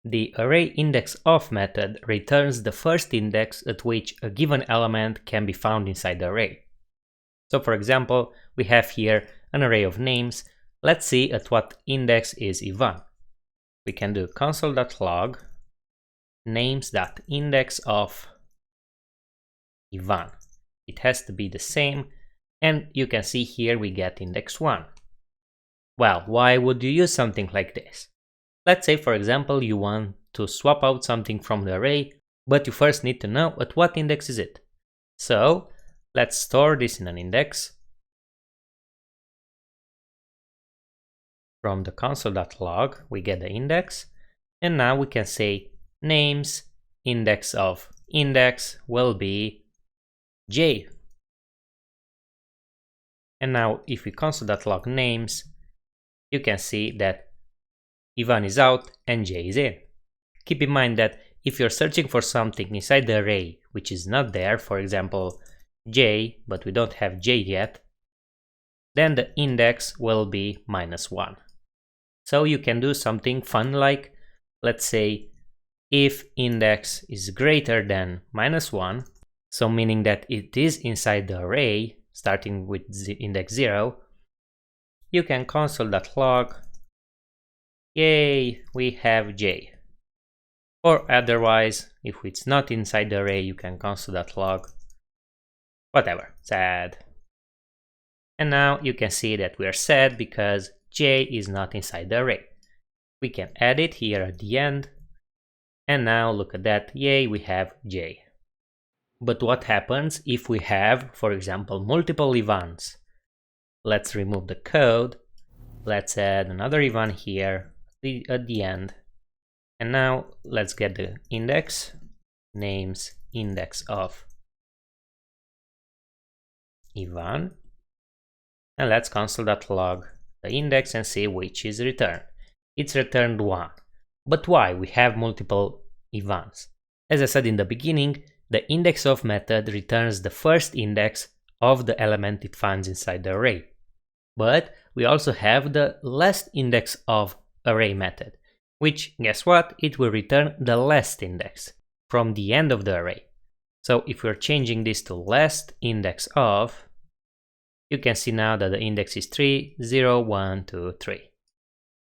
The arrayIndexOf method returns the first index at which a given element can be found inside the array. So for example, we have here an array of names. Let's see at what index is Ivan. We can do console.log names.indexOf Ivan. It has to be the same, and you can see here we get index 1. Well, why would you use something like this? Let's say, for example, you want to swap out something from the array, but you first need to know at what index is it. So let's store this in an index. From the console.log, we get the index, and now we can say names index of index will be j. And now if we console.log names, you can see that Ivan is out and j is in. Keep in mind that if you're searching for something inside the array which is not there, for example j, but we don't have j yet, then the index will be -1. So you can do something fun like, let's say, if index is greater than -1, so meaning that it is inside the array starting with index 0, you can console.log yay, we have j. Or otherwise, if it's not inside the array, you can console.log whatever, sad. And now you can see that we are sad because j is not inside the array. We can add it here at the end, and now look at that, yay, we have j. But what happens if we have, for example, multiple Ivans? Let's remove the code, let's add another Ivan here at the end, and now let's get the index, names index of Ivan, and let's console.log the index and see which is returned. It's returned 1. But why? We have multiple Ivans. As I said in the beginning, the indexOf method returns the first index of the element it finds inside the array. But we also have the lastIndexOf array method, which, guess what, it will return the last index from the end of the array. So if we're changing this to lastIndexOf, you can see now that the index is 3, 0, 1, 2, 3.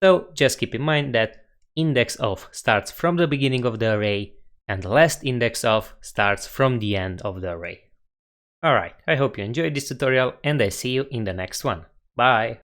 So just keep in mind that indexOf starts from the beginning of the array and lastIndexOf starts from the end of the array. Alright, I hope you enjoyed this tutorial and I see you in the next one. Bye!